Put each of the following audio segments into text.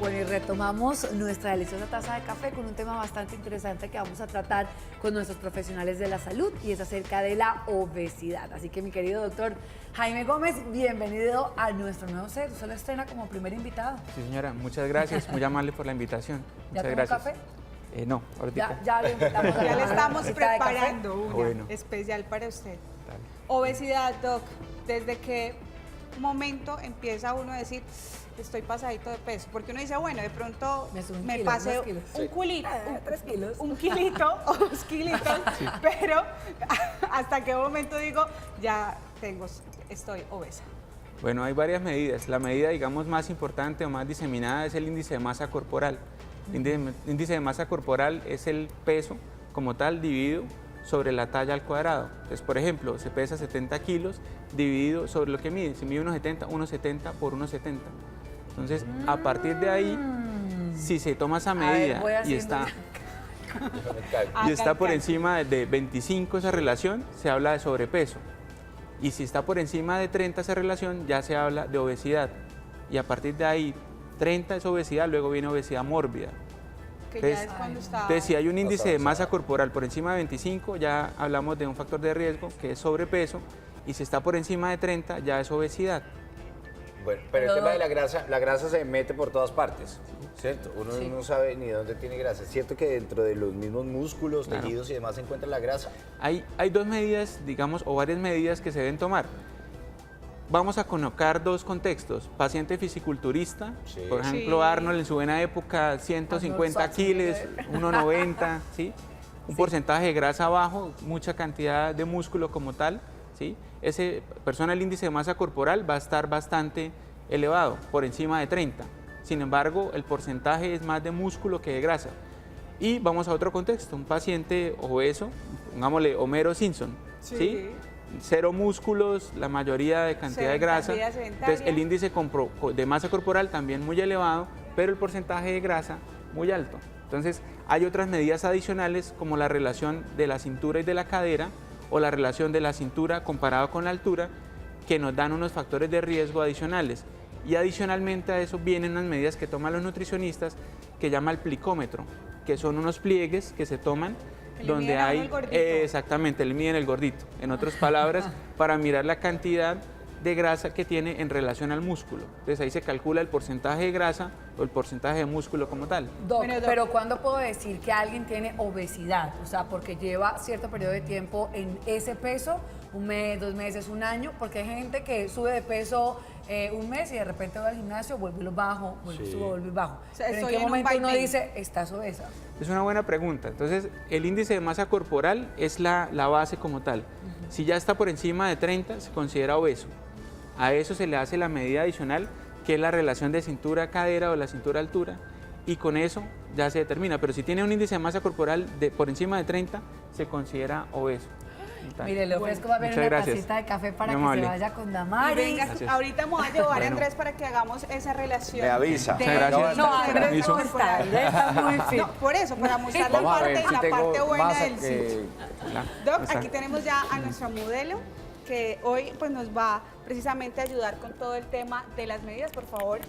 Bueno, y retomamos nuestra deliciosa taza de café con un tema bastante interesante que vamos a tratar con nuestros profesionales de la salud y es acerca de la obesidad. Así que mi querido doctor Jaime Gómez, bienvenido a nuestro nuevo set. Usted lo estrena como primer invitado. Sí, señora, muchas gracias, muy amable por la invitación. ¿Ya Muchas tomó gracias. café? No, ahorita. Ya le invitamos a Ya le la estamos tacita de café. preparando una Bueno. especial para usted. Dale. Obesidad, Doc. ¿Desde qué momento empieza uno a decir, estoy pasadito de peso? Porque uno dice, bueno, de pronto Me subo un me kilo, pasé 2 kilos. un culito, 3 kilos. un kilito o 2 kilitos, pero ¿hasta qué momento digo, estoy obesa? Bueno, hay varias medidas. La medida, digamos, más importante o más diseminada es el índice de masa corporal. El índice de masa corporal es el peso como tal dividido sobre la talla al cuadrado. Entonces, por ejemplo, se pesa 70 kilos dividido sobre lo que mide. Si mide 1,70 por 1,70. Entonces, a partir de ahí, si se toma esa medida voy y haciendo está por encima de 25 esa relación, se habla de sobrepeso. Y si está por encima de 30 esa relación, ya se habla de obesidad. Y a partir de ahí, 30 es obesidad, luego viene obesidad mórbida. Que ya es cuando está... Entonces, si hay un índice de masa corporal por encima de 25, ya hablamos de un factor de riesgo que es sobrepeso. Y si está por encima de 30, ya es obesidad. Bueno, pero el tema de la grasa se mete por todas partes, ¿cierto? Uno no sabe ni dónde tiene grasa. ¿Es cierto que dentro de los mismos músculos, Claro. tejidos y demás se encuentra la grasa? Hay dos medidas, digamos, o varias medidas que se deben tomar. Vamos a colocar dos contextos. Paciente fisiculturista, Sí. por ejemplo, Sí. Arnold en su buena época, 150 kilos, 1,90, ¿sí? Un porcentaje de grasa bajo, mucha cantidad de músculo como tal, ¿sí? Ese persona, el índice de masa corporal va a estar bastante elevado, por encima de 30. Sin embargo, el porcentaje es más de músculo que de grasa. Y vamos a otro contexto, un paciente obeso, pongámosle Homero Simpson, ¿sí? Cero músculos, la mayoría de cantidad de grasa. Sedentaria. Entonces, el índice de masa corporal también muy elevado, pero el porcentaje de grasa muy alto. Entonces, hay otras medidas adicionales como la relación de la cintura y de la cadera o la relación de la cintura comparado con la altura que nos dan unos factores de riesgo adicionales. Y adicionalmente a eso vienen unas medidas que toman los nutricionistas que llama el plicómetro, que son unos pliegues que se toman Que le donde miden a uno hay el gordito. exactamente, le miden el gordito, en otras palabras, para mirar la cantidad de grasa que tiene en relación al músculo. Entonces ahí se calcula el porcentaje de grasa o el porcentaje de músculo como tal. Doc, Bueno, Doc. pero ¿cuándo puedo decir que alguien tiene obesidad? O sea, porque lleva cierto periodo de tiempo en ese peso, 1 mes, 2 meses, 1 año, porque hay gente que sube de peso 1 mes y de repente va al gimnasio, vuelve y lo bajo, vuelve, sube, vuelve y bajo. O sea, Pero ¿en estoy qué en un momento uno vaivén. dice, estás obesa? Es una buena pregunta. Entonces, el índice de masa corporal es la base como tal. Si ya está por encima de 30, se considera obeso. A eso se le hace la medida adicional, que es la relación de cintura-cadera o la cintura-altura, y con eso ya se determina. Pero si tiene un índice de masa corporal por encima de 30, se considera obeso. Mire, le ofrezco va a ver Muchas una gracias. tacita de café para Muy que se amable. vaya con Y Damaris. venga, Gracias. ahorita me voy a llevar a Bueno. Andrés para que hagamos esa relación. Me avisa. de- Muchas gracias. No, Andrés Permiso. no está, Andrés está muy fit. No, por eso, para mostrar la Vamos a ver parte, si la parte tengo buena masa del sitio. Claro, Doc, está. aquí tenemos ya a nuestra modelo que hoy pues nos va precisamente a ayudar con todo el tema de las medidas, por favor.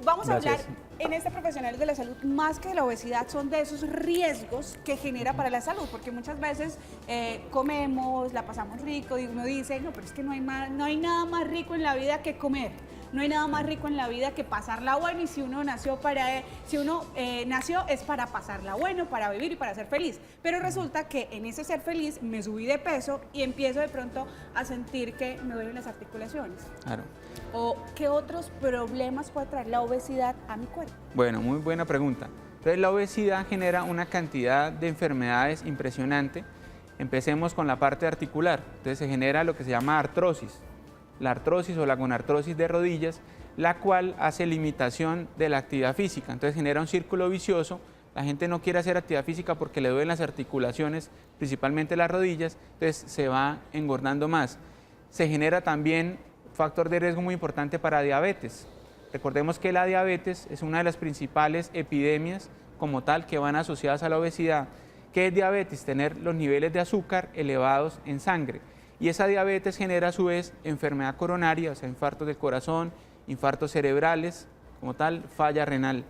Vamos a Gracias. hablar en este Profesionales de la Salud, más que de la obesidad, son de esos riesgos que genera para la salud, porque muchas veces comemos, la pasamos rico y uno dice, no, pero es que no hay nada más rico en la vida que comer. No hay nada más rico en la vida que pasarla bueno y si uno nació nació es para pasarla bueno, para vivir y para ser feliz. Pero resulta que en ese ser feliz me subí de peso y empiezo de pronto a sentir que me duelen las articulaciones. Claro. ¿O qué otros problemas puede traer la obesidad a mi cuerpo? Bueno, muy buena pregunta. Entonces, la obesidad genera una cantidad de enfermedades impresionante. Empecemos con la parte articular. Entonces, se genera lo que se llama artrosis. La artrosis o la gonartrosis de rodillas, la cual hace limitación de la actividad física. Entonces, genera un círculo vicioso. La gente no quiere hacer actividad física porque le duelen las articulaciones, principalmente las rodillas, entonces se va engordando más. Se genera también factor de riesgo muy importante para diabetes. Recordemos que la diabetes es una de las principales epidemias como tal que van asociadas a la obesidad. ¿Qué es diabetes? Tener los niveles de azúcar elevados en sangre. Y esa diabetes genera a su vez enfermedad coronaria, o sea, infartos del corazón, infartos cerebrales, como tal, falla renal.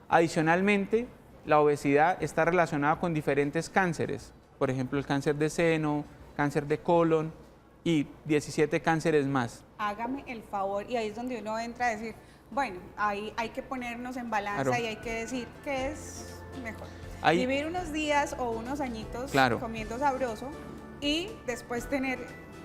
Adicionalmente, la obesidad está relacionada con diferentes cánceres, por ejemplo, el cáncer de seno, cáncer de colon y 17 cánceres más. Hágame el favor, y ahí es donde uno entra a decir, bueno, ahí hay que ponernos en balanza Claro. y hay que decir qué es mejor. Ahí- Vivir unos días o unos añitos Claro. comiendo sabroso y después tener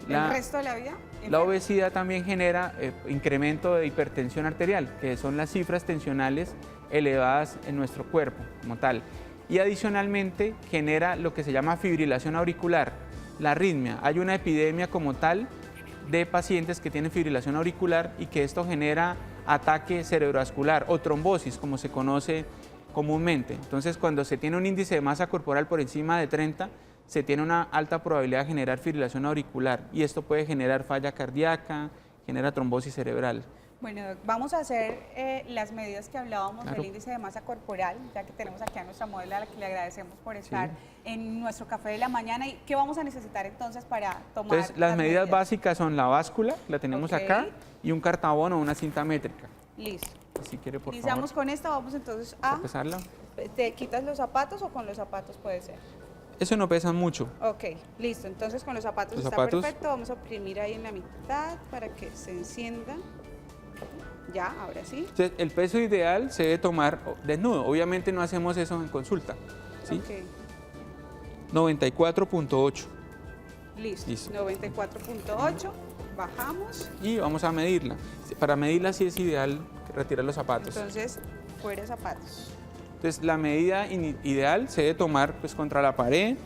La- el resto de la vida. La enfermo. obesidad también genera incremento de hipertensión arterial, que son las cifras tensionales elevadas en nuestro cuerpo como tal. Y adicionalmente genera lo que se llama fibrilación auricular, la arritmia. Hay una epidemia como tal de pacientes que tienen fibrilación auricular y que esto genera ataque cerebrovascular o trombosis, como se conoce comúnmente. Entonces, cuando se tiene un índice de masa corporal por encima de 30, se tiene una alta probabilidad de generar fibrilación auricular y esto puede generar falla cardíaca, genera trombosis cerebral. Bueno, vamos a hacer las medidas que hablábamos Claro. del índice de masa corporal, ya que tenemos aquí a nuestra modelo a la que le agradecemos por estar en nuestro café de la mañana. ¿Y qué vamos a necesitar entonces para tomar? Entonces, las medidas básicas son la báscula, la tenemos Ok. acá, y un cartabón o una cinta métrica. Listo. Si quiere, por Iniciamos favor, con esta, vamos entonces a... pesarla. ¿Te quitas los zapatos o con los zapatos puede ser? Eso no pesa mucho. Ok, listo. Entonces con los zapatos Los está zapatos. perfecto. Vamos a oprimir ahí en la mitad para que se encienda. Ya, ahora sí. Entonces, el peso ideal se debe tomar desnudo. Obviamente no hacemos eso en consulta. ¿sí? Ok, 94.8. listo. Listo. 94.8. Bajamos. Y vamos a medirla. Para medirla sí es ideal retirar los zapatos. Entonces, fuera zapatos. Entonces, la medida ideal se debe tomar pues, contra la pared,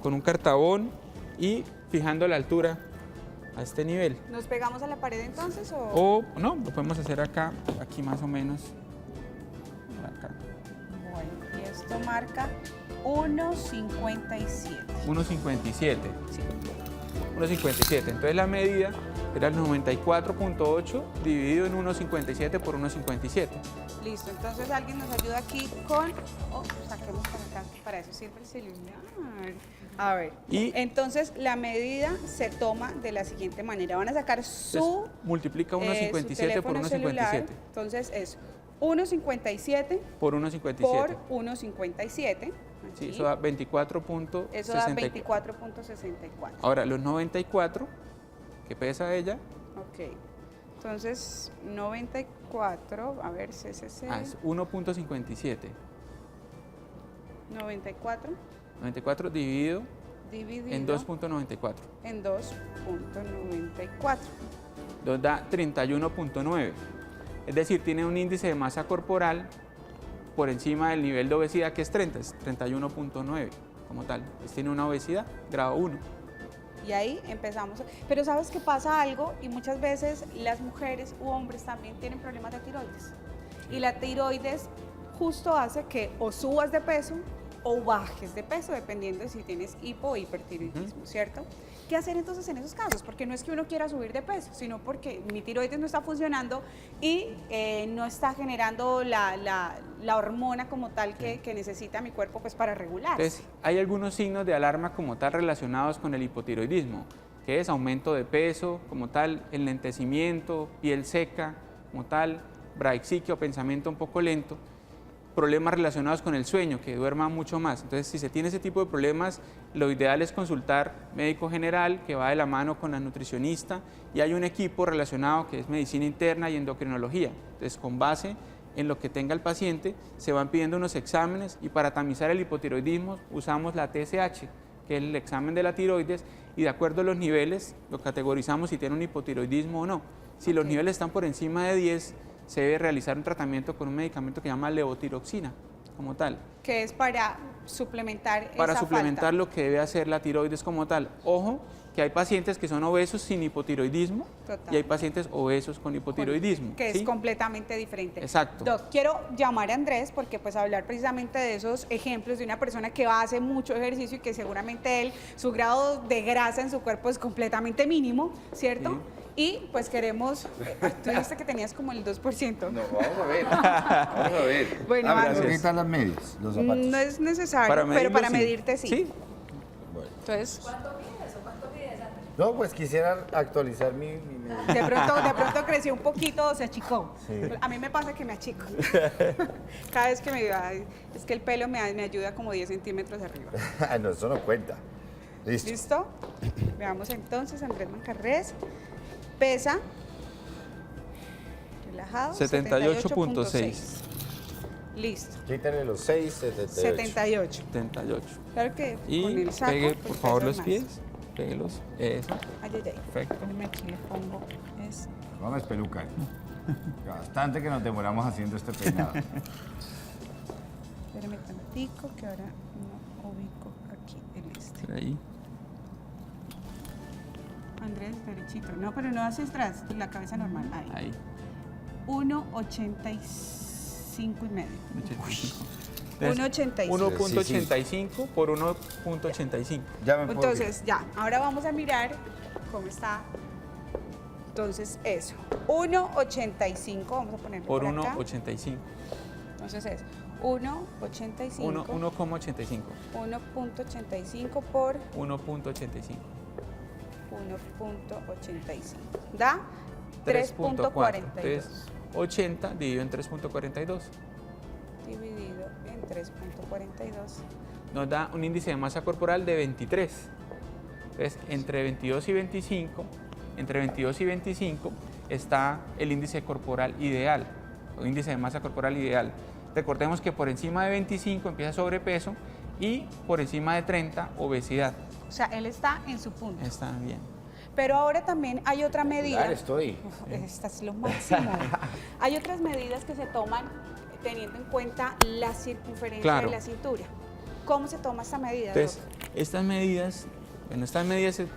con un cartabón y fijando la altura a este nivel. ¿Nos pegamos a la pared entonces o...? O no, lo podemos hacer acá, aquí más o menos. Acá. Bueno, y esto marca 1.57. 1.57. Sí. 1.57. Entonces la medida era el 94.8 dividido en 1.57 por 1.57. Listo, entonces alguien nos ayuda aquí con... Oh, saquemos para acá, para eso sirve el celular. A ver, Y- entonces la medida se toma de la siguiente manera. Van a sacar su, Entonces, multiplica su 1.57 por teléfono celular. 1.57 Entonces es 1.57 por 1.57. por 1.57. Sí, aquí. eso da 24.64. Eso da 24.64. Ahora, los 94 que pesa ella, Ok. Entonces, 94, a ver, CCC, es 1.57. 94 94 dividido dividido en 2.94. en 2.94. Nos da 31.9. Es decir, tiene un índice de masa corporal por encima del nivel de obesidad que es 30, es 31.9 como tal. Pues tiene una obesidad grado 1. Y ahí empezamos. Pero ¿sabes qué pasa algo? Y muchas veces las mujeres u hombres también tienen problemas de tiroides. Y la tiroides justo hace que o subas de peso o bajes de peso, dependiendo de si tienes hipo o hipertiroidismo, ¿cierto? ¿Qué hacer entonces en esos casos? Porque no es que uno quiera subir de peso, sino porque mi tiroides no está funcionando y no está generando la hormona como tal que necesita mi cuerpo pues para regularse. Entonces, hay algunos signos de alarma como tal relacionados con el hipotiroidismo, que es aumento de peso, como tal, enlentecimiento, piel seca, como tal, braxiquia o pensamiento un poco lento, problemas relacionados con el sueño, que duerma mucho más. Entonces, si se tiene ese tipo de problemas, lo ideal es consultar médico general, que va de la mano con la nutricionista, y hay un equipo relacionado que es medicina interna y endocrinología. Entonces, con base en lo que tenga el paciente, se van pidiendo unos exámenes y para tamizar el hipotiroidismo usamos la TSH, que es el examen de la tiroides, y de acuerdo a los niveles lo categorizamos si tiene un hipotiroidismo o no. Si los Ok. niveles están por encima de 10, se debe realizar un tratamiento con un medicamento que se llama levotiroxina, como tal, Que es para suplementar para esa suplementar falta. lo que debe hacer la tiroides como tal. Ojo, que hay pacientes que son obesos sin hipotiroidismo Total. y hay pacientes obesos con hipotiroidismo. Que ¿sí? es completamente diferente. Exacto. Doc, quiero llamar a Andrés porque pues hablar precisamente de esos ejemplos de una persona que hace mucho ejercicio y que seguramente él, su grado de grasa en su cuerpo es completamente mínimo, ¿cierto? Sí. Y pues queremos, tú dijiste que tenías como el 2%. No, vamos a ver. Vamos a ver. Bueno, Ábrase. Andrés. ¿Qué están las medias? Los zapatos. No es necesario, Para pero para medirlo, sí. medirte sí. Sí, Bueno, Entonces, No, pues quisiera actualizar mi... De pronto creció un poquito, se achicó. Sí. A mí me pasa que me achico. Cada vez que es que el pelo me ayuda como 10 centímetros arriba. No, eso no cuenta. Listo. ¿Listo? Veamos entonces, Andrés Manjarres pesa, relajado, 78.6. Listo. Quítale los 6, 78. 78. 78. Claro que con Y el saco, pegue, pues, por favor, pesas los más. pies. Péguelos. Eso. Ay, ay, ay. Perfecto. Espérame, aquí le pongo esto. Vamos, peluca. Bastante que nos demoramos haciendo este peinado. Espérame tantico que ahora no ubico aquí el este. Por ahí. Andrés, derechito. No, pero no hacia atrás, la cabeza normal. Ahí. Ahí. 1,85 y medio. 85. 1,85. 1.85 por 1.85. Ya me puedo Entonces, ya, ahora vamos a mirar cómo está. Entonces, eso. 1,85, vamos a ponerlo Por por acá. 1.85. Entonces es 1,85. 1.85. 1.85 por 1.85. 1.85. Da 3.4. 3.42. Entonces, 80 dividido en 3.42 Dividido en 3.42. nos da un índice de masa corporal de 23. Entonces, entre 22 y 25, está el índice corporal ideal, o índice de masa corporal ideal. Recordemos que por encima de 25 empieza sobrepeso y por encima de 30 obesidad. O sea, él está en su punto. Está bien. Pero ahora también hay otra medida. Claro, estoy. Uf, esta es lo máximo. Hay otras medidas que se toman teniendo en cuenta la circunferencia Claro. de la cintura. ¿Cómo se toma esta medida, Entonces, doctor? estas medidas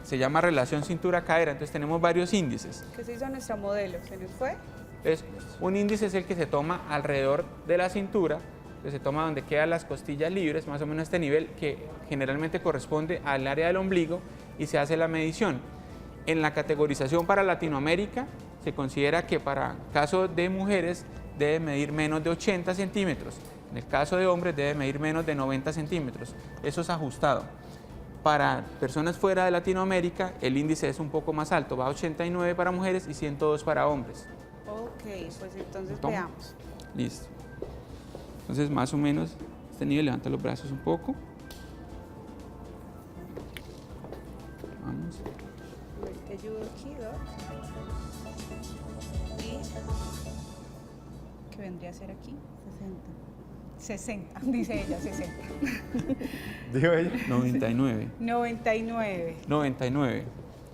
se llama relación cintura-cadera. Entonces, tenemos varios índices. Que se hizo nuestro modelo, ¿se nos fue? Entonces, un índice es el que se toma alrededor de la cintura, que se toma donde quedan las costillas libres, más o menos este nivel, que generalmente corresponde al área del ombligo, y se hace la medición. En la categorización para Latinoamérica, se considera que para caso de mujeres debe medir menos de 80 centímetros. En el caso de hombres debe medir menos de 90 centímetros. Eso es ajustado. Para personas fuera de Latinoamérica, el índice es un poco más alto, va a 89 para mujeres y 102 para hombres. Ok, pues entonces Toma. veamos. Listo. Entonces, más o menos, este nivel, levanta los brazos un poco. Vamos. A ver, te ayudo aquí, Doc. Y, ¿qué vendría a ser aquí? 60, dice ella, 60. Digo ella. 99. 99. 99.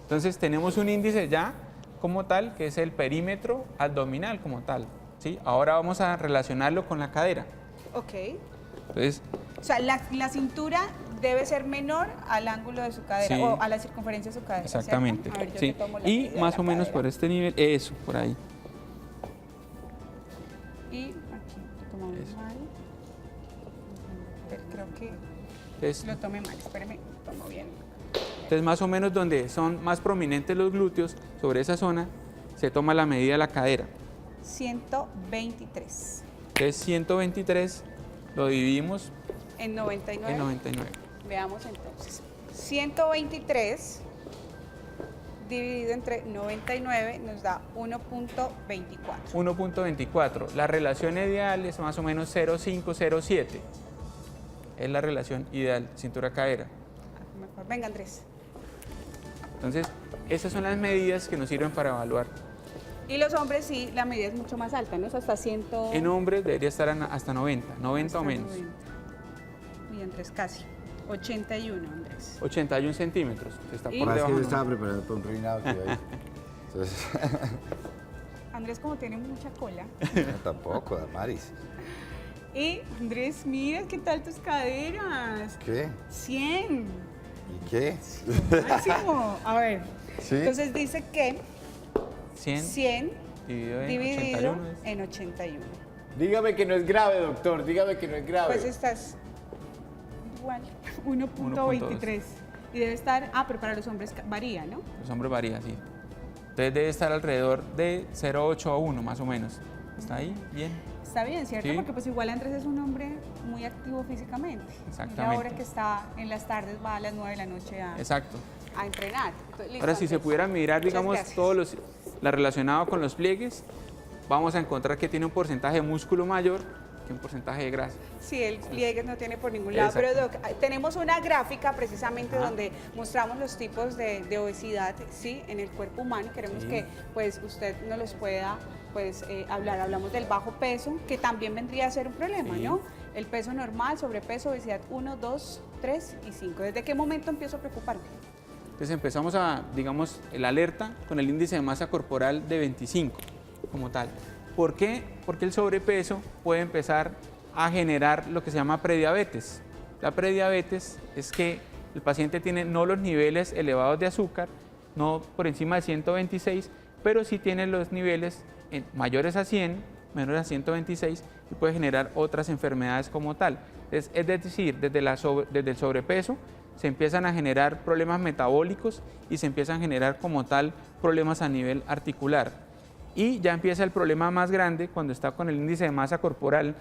Entonces, tenemos un índice ya como tal, que es el perímetro abdominal como tal. ¿Sí? Ahora vamos a relacionarlo con la cadera. Ok. Entonces, O sea, la cintura debe ser menor al ángulo de su cadera Sí. o a la circunferencia de su cadera. ¿cierto? exactamente. A ver, yo Sí. te tomo la Y medida de más la o menos cadera. por este nivel, eso, por ahí. Y aquí lo tomamos Eso. mal. Pero creo que Entonces, lo tomé mal. Espéreme, lo tomo bien. Entonces, más o menos donde son más prominentes los glúteos, sobre esa zona, se toma la medida de la cadera. 123. Entonces, 123 lo dividimos En 99. en 99. Veamos entonces. 123 dividido entre 99 nos da 1.24. 1.24. La relación ideal es más o menos 0,507. Es la relación ideal, cintura-cadera. Mejor. Venga, Andrés. Entonces, esas son las medidas que nos sirven para evaluar. Y los hombres sí, la medida es mucho más alta, ¿no? Es hasta 100. En hombres debería estar hasta 90, 90 o hasta menos. 90. Y Andrés casi. 81, Andrés. 81 centímetros. Está Y- por Más que debajo. yo ¿no? estaba preparado para un reinado que iba ahí. Entonces, Andrés como tiene mucha cola. no, tampoco, Damaris. Y Andrés, mira qué tal tus caderas. ¿Qué? 100. ¿Y qué? Máximo. A ver. ¿Sí? Entonces dice que 100 100 dividido en dividido 81 es- en 81. Dígame que no es grave, doctor. Dígame que no es grave. Pues estás igual, 1.23. Y debe estar, pero para los hombres varía, ¿no? Los hombres varía, sí. Entonces debe estar alrededor de 0,8 a 1 más o menos. ¿Está ahí? Bien. Está bien, ¿cierto? Sí. Porque pues igual Andrés es un hombre muy activo físicamente. Y Exactamente. ahora que está en las tardes va a las 9 de la noche a... Exacto. a entrenar. Entonces, listo, Ahora, si se Andrés. pudiera mirar, Muchas digamos, gracias. todo lo relacionado con los pliegues, vamos a encontrar que tiene un porcentaje de músculo mayor que un porcentaje de grasa. Sí, el pliegue no tiene por ningún lado, pero Doc, tenemos una gráfica precisamente donde mostramos los tipos de obesidad, ¿sí? En el cuerpo humano. Queremos Sí. que pues usted nos los pueda pues hablar. Hablamos del bajo peso, que también vendría a ser un problema, Sí. ¿no? El peso normal, sobrepeso, obesidad 1, 2, 3 y 5. ¿Desde qué momento empiezo a preocuparme? Entonces empezamos a, digamos, el alerta con el índice de masa corporal de 25 como tal. ¿Por qué? Porque el sobrepeso puede empezar a generar lo que se llama prediabetes. La prediabetes es que el paciente tiene no los niveles elevados de azúcar, no por encima de 126, pero sí tiene los niveles mayores a 100, menores a 126 y puede generar otras enfermedades como tal. Es decir, desde el sobrepeso se empiezan a generar problemas metabólicos y se empiezan a generar como tal problemas a nivel articular. Y ya empieza el problema más grande cuando está con el índice de masa corporal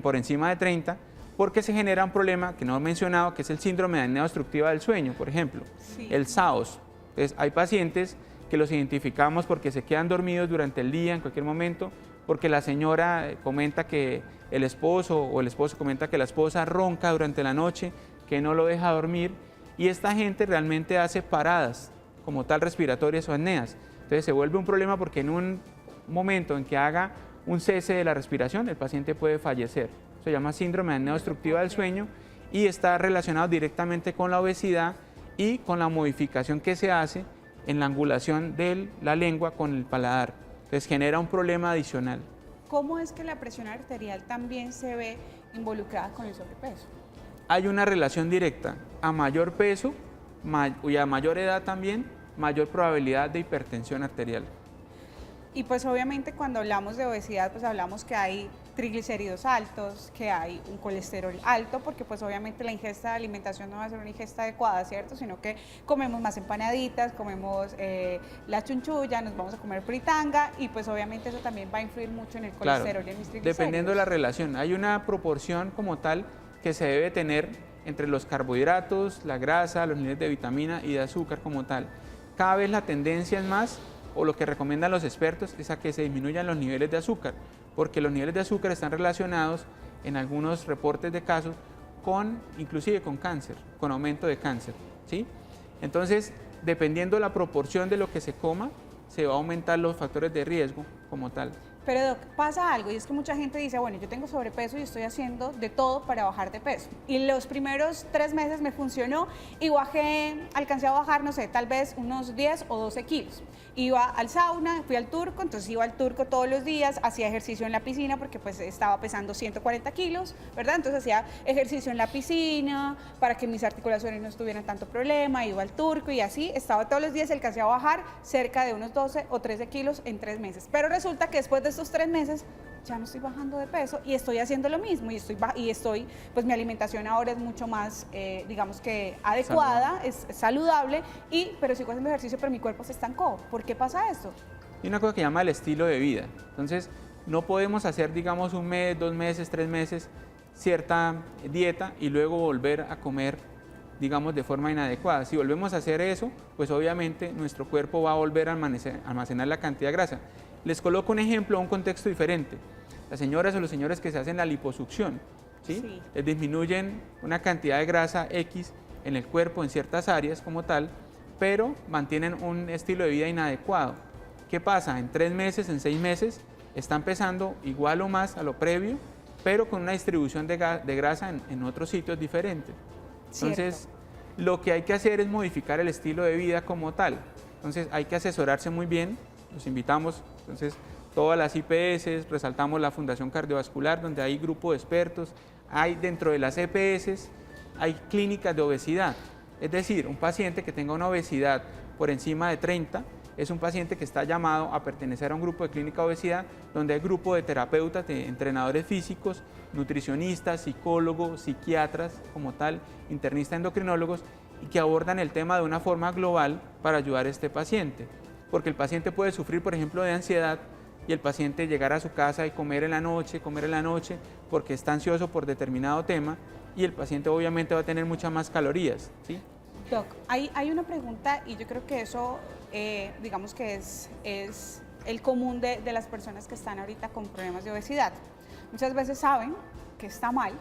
por encima de 30, porque se genera un problema que no he mencionado, que es el síndrome de apnea obstructiva del sueño, por ejemplo, Sí. el SAOS. Entonces, hay pacientes que los identificamos porque se quedan dormidos durante el día, en cualquier momento, porque la señora comenta que el esposo o el esposo comenta que la esposa ronca durante la noche, que no lo deja dormir, y esta gente realmente hace paradas como tal respiratorias o apneas. Entonces se vuelve un problema porque en un momento en que haga un cese de la respiración, el paciente puede fallecer. Se llama síndrome de apnea obstructiva del sueño y está relacionado directamente con la obesidad y con la modificación que se hace en la angulación de la lengua con el paladar. Entonces genera un problema adicional. ¿Cómo es que la presión arterial también se ve involucrada con el sobrepeso? Hay una relación directa. A mayor peso y a mayor edad también, mayor probabilidad de hipertensión arterial. Y pues obviamente cuando hablamos de obesidad, pues hablamos que hay triglicéridos altos, que hay un colesterol alto, porque pues obviamente la ingesta de alimentación no va a ser una ingesta adecuada, ¿cierto? Sino que comemos más empanaditas, comemos la chunchulla, nos vamos a comer fritanga y pues obviamente eso también va a influir mucho en el colesterol y en mis triglicéridos. Dependiendo de la relación. Hay una proporción como tal que se debe tener entre los carbohidratos, la grasa, los niveles de vitamina y de azúcar como tal. Cada vez la tendencia es más, o lo que recomiendan los expertos, es a que se disminuyan los niveles de azúcar, porque los niveles de azúcar están relacionados en algunos reportes de casos inclusive con cáncer, con aumento de cáncer, ¿sí? Entonces, dependiendo de la proporción de lo que se coma, se va a aumentar los factores de riesgo como tal. Pero Doc, pasa algo y es que mucha gente dice, bueno, yo tengo sobrepeso y estoy haciendo de todo para bajar de peso. Y los primeros 3 meses me funcionó y alcancé a bajar, no sé, tal vez unos 10 o 12 kilos. Iba al sauna, fui al Turco, entonces iba al Turco todos los días, hacía ejercicio en la piscina porque pues estaba pesando 140 kilos, ¿verdad? Entonces hacía ejercicio en la piscina para que mis articulaciones no tuvieran tanto problema, iba al Turco y así, estaba todos los días, alcancé a bajar cerca de unos 12 o 13 kilos en 3 meses. Pero resulta que después de estos 3 meses ya no estoy bajando de peso y estoy haciendo lo mismo y estoy pues mi alimentación ahora es mucho más, digamos que adecuada, es saludable, pero sigo haciendo ejercicio, pero mi cuerpo se estancó. ¿Por qué pasa esto? Y una cosa que se llama el estilo de vida. Entonces, no podemos hacer, digamos, 1 mes, 2 meses, 3 meses cierta dieta y luego volver a comer, digamos, de forma inadecuada. Si volvemos a hacer eso, pues obviamente nuestro cuerpo va a volver a almacenar la cantidad de grasa. Les coloco un ejemplo, un contexto diferente. Las señoras o los señores que se hacen la liposucción, ¿sí? Sí. Les disminuyen una cantidad de grasa X en el cuerpo, en ciertas áreas como tal, pero mantienen un estilo de vida inadecuado. ¿Qué pasa? En 3 meses, en 6 meses, están pesando igual o más a lo previo, pero con una distribución de grasa en otros sitios diferentes. Entonces, lo que hay que hacer es modificar el estilo de vida como tal. Entonces, hay que asesorarse muy bien. Los invitamos, entonces, todas las IPS, resaltamos la Fundación Cardiovascular, donde hay grupo de expertos, hay dentro de las EPS, hay clínicas de obesidad. Es decir, un paciente que tenga una obesidad por encima de 30 es un paciente que está llamado a pertenecer a un grupo de clínica de obesidad, donde hay grupo de terapeutas, de entrenadores físicos, nutricionistas, psicólogos, psiquiatras como tal, internistas, endocrinólogos, y que abordan el tema de una forma global para ayudar a este paciente. Porque el paciente puede sufrir, por ejemplo, de ansiedad y el paciente llegar a su casa y comer en la noche, porque está ansioso por determinado tema y el paciente obviamente va a tener muchas más calorías, ¿sí? Doc, hay una pregunta y yo creo que eso, digamos que es el común de las personas que están ahorita con problemas de obesidad. Muchas veces saben que está mal,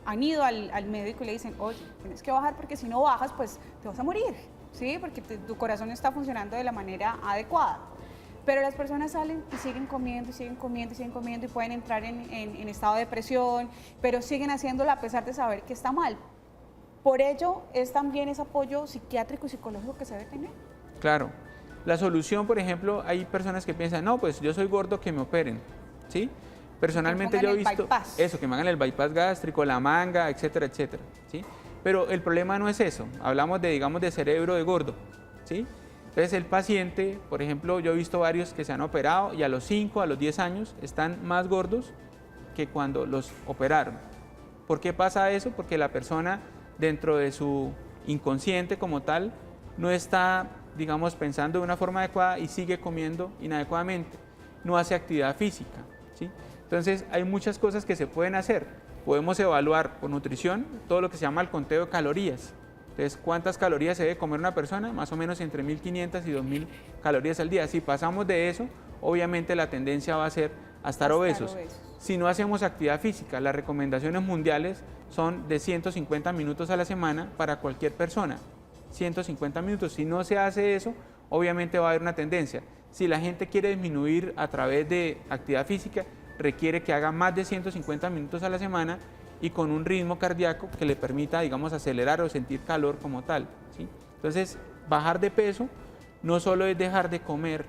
han ido al médico y le dicen, oye, tienes que bajar porque si no bajas, pues te vas a morir, ¿sí? Porque tu corazón no está funcionando de la manera adecuada. Pero las personas salen y siguen comiendo, y siguen comiendo, y siguen comiendo, y pueden entrar en estado de depresión, pero siguen haciéndolo a pesar de saber que está mal. Por ello, es también ese apoyo psiquiátrico y psicológico que se debe tener. Claro. La solución, por ejemplo, hay personas que piensan, no, pues yo soy gordo, que me operen, ¿sí? Personalmente yo he visto eso, que me hagan el bypass gástrico, la manga, etcétera, etcétera, ¿sí? Pero el problema no es eso, hablamos de, digamos, de cerebro de gordo, ¿sí? Entonces el paciente, por ejemplo, yo he visto varios que se han operado y a los 5, a los 10 años están más gordos que cuando los operaron. ¿Por qué pasa eso? Porque la persona dentro de su inconsciente como tal no está, digamos, pensando de una forma adecuada y sigue comiendo inadecuadamente, no hace actividad física, ¿sí? Entonces hay muchas cosas que se pueden hacer. Podemos evaluar por nutrición todo lo que se llama el conteo de calorías. Entonces, ¿cuántas calorías se debe comer una persona? Más o menos entre 1.500 y 2.000 calorías al día. Si pasamos de eso, obviamente la tendencia va a ser a estar obesos. Si no hacemos actividad física, las recomendaciones mundiales son de 150 minutos a la semana para cualquier persona. 150 minutos. Si no se hace eso, obviamente va a haber una tendencia. Si la gente quiere disminuir a través de actividad física, requiere que haga más de 150 minutos a la semana y con un ritmo cardíaco que le permita, digamos, acelerar o sentir calor como tal, ¿sí? Entonces, bajar de peso no solo es dejar de comer,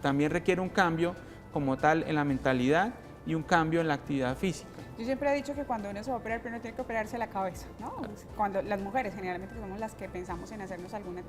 también requiere un cambio como tal en la mentalidad y un cambio en la actividad física. Yo siempre he dicho que cuando uno se va a operar, primero tiene que operarse la cabeza, ¿no? Cuando las mujeres generalmente somos las que pensamos en hacernos alguna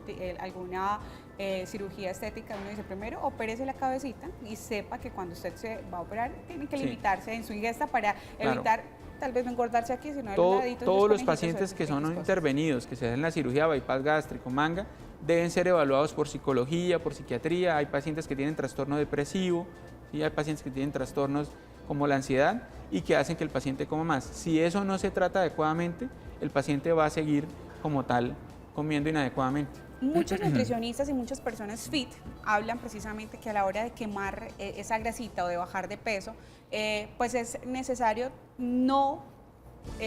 cirugía estética, uno dice primero opérese la cabecita y sepa que cuando usted se va a operar tiene que limitarse en su ingesta para evitar tal vez no engordarse aquí, sino todos los pacientes que son intervenidos, que se hacen la cirugía bypass gástrico, manga, deben ser evaluados por psicología, por psiquiatría. Hay pacientes que tienen trastorno depresivo, ¿sí? Hay pacientes que tienen trastornos como la ansiedad y que hacen que el paciente coma más. Si eso no se trata adecuadamente, el paciente va a seguir como tal comiendo inadecuadamente. Muchos nutricionistas y muchas personas fit hablan precisamente que a la hora de quemar esa grasita o de bajar de peso, pues es necesario no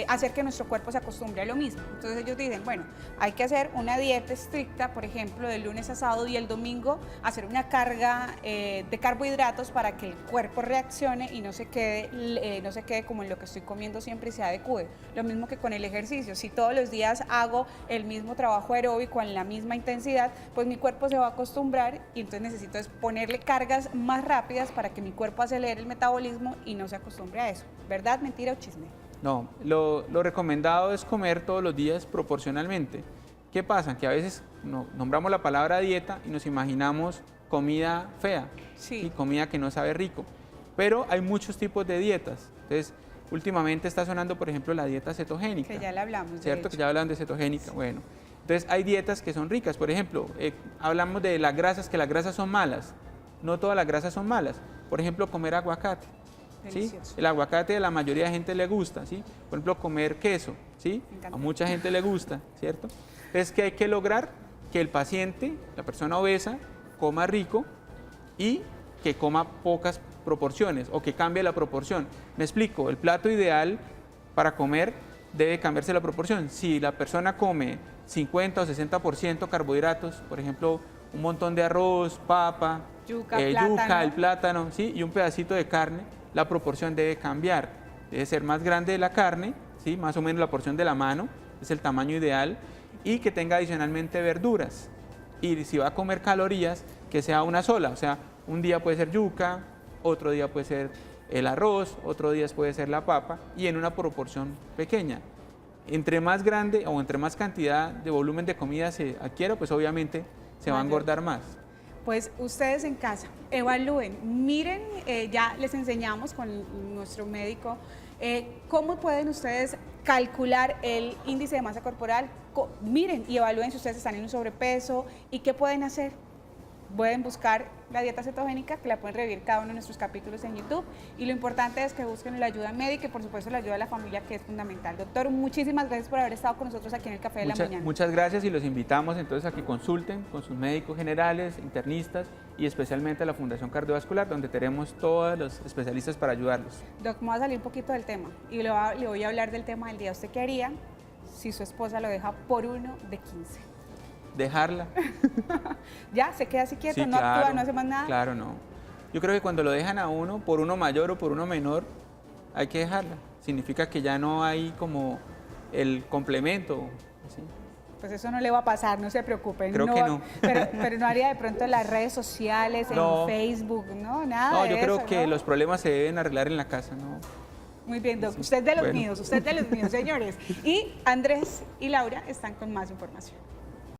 hacer que nuestro cuerpo se acostumbre a lo mismo. Entonces ellos dicen, bueno, hay que hacer una dieta estricta, por ejemplo, de lunes a sábado y el domingo hacer una carga de carbohidratos para que el cuerpo reaccione y no se quede como en lo que estoy comiendo siempre y se adecue. Lo mismo que con el ejercicio. Si todos los días hago el mismo trabajo aeróbico en la misma intensidad, pues mi cuerpo se va a acostumbrar y entonces necesito ponerle cargas más rápidas para que mi cuerpo acelere el metabolismo y no se acostumbre a eso. ¿Verdad, mentira o chisme? No, lo recomendado es comer todos los días proporcionalmente. ¿Qué pasa? Que a veces nombramos la palabra dieta y nos imaginamos comida fea, y comida que no sabe rico. Pero hay muchos tipos de dietas. Entonces, últimamente está sonando, por ejemplo, la dieta cetogénica. Que ya le hablamos. ¿Cierto? Que ya hablan de cetogénica. Bueno, entonces hay dietas que son ricas. Por ejemplo, hablamos de las grasas, que las grasas son malas. No todas las grasas son malas. Por ejemplo, comer aguacate. ¿Sí? El aguacate a la mayoría de gente le gusta, ¿sí? Por ejemplo, comer queso, ¿sí? A mucha gente le gusta, ¿cierto? Es que hay que lograr que el paciente, la persona obesa, coma rico y que coma pocas proporciones o que cambie la proporción. Me explico, el plato ideal para comer debe cambiarse la proporción. Si la persona come 50 o 60% carbohidratos, por ejemplo, un montón de arroz, papa, yuca, el plátano, ¿sí? Y un pedacito de carne, la proporción debe cambiar, debe ser más grande la carne, ¿sí? Más o menos la porción de la mano, es el tamaño ideal, y que tenga adicionalmente verduras. Y si va a comer calorías, que sea una sola, o sea, un día puede ser yuca, otro día puede ser el arroz, otro día puede ser la papa, y en una proporción pequeña. Entre más grande o entre más cantidad de volumen de comida se adquiera, pues obviamente se va a engordar más. Pues ustedes en casa, evalúen, miren, ya les enseñamos con nuestro médico cómo pueden ustedes calcular el índice de masa corporal. Miren y evalúen si ustedes están en un sobrepeso y qué pueden hacer. Pueden buscar la dieta cetogénica, que la pueden revivir cada uno de nuestros capítulos en YouTube. Y lo importante es que busquen la ayuda médica y por supuesto la ayuda de la familia, que es fundamental. Doctor, muchísimas gracias por haber estado con nosotros aquí en el Café de la Mañana. Muchas gracias y los invitamos entonces a que consulten con sus médicos generales, internistas y especialmente a la Fundación Cardiovascular, donde tenemos todos los especialistas para ayudarlos. Doc, me voy a salir un poquito del tema y le voy a hablar del tema del día. ¿Usted qué haría si su esposa lo deja por uno de 15? Dejarla. ¿Ya? ¿Se queda así quieto? Sí, ¿No claro, actúa? ¿No hace más nada? Claro, no. Yo creo que cuando lo dejan a uno, por uno mayor o por uno menor, hay que dejarla. Significa que ya no hay como el complemento. ¿Sí? Pues eso no le va a pasar, no se preocupen. Creo que no. Pero no haría de pronto en las redes sociales, No. en Facebook, ¿no? Nada No, de yo creo eso, que ¿no? los problemas se deben arreglar en la casa, ¿no? Muy bien, Doc. Sí. Usted de los Bueno. míos, usted de los míos, señores. Y Andrés y Laura están con más información.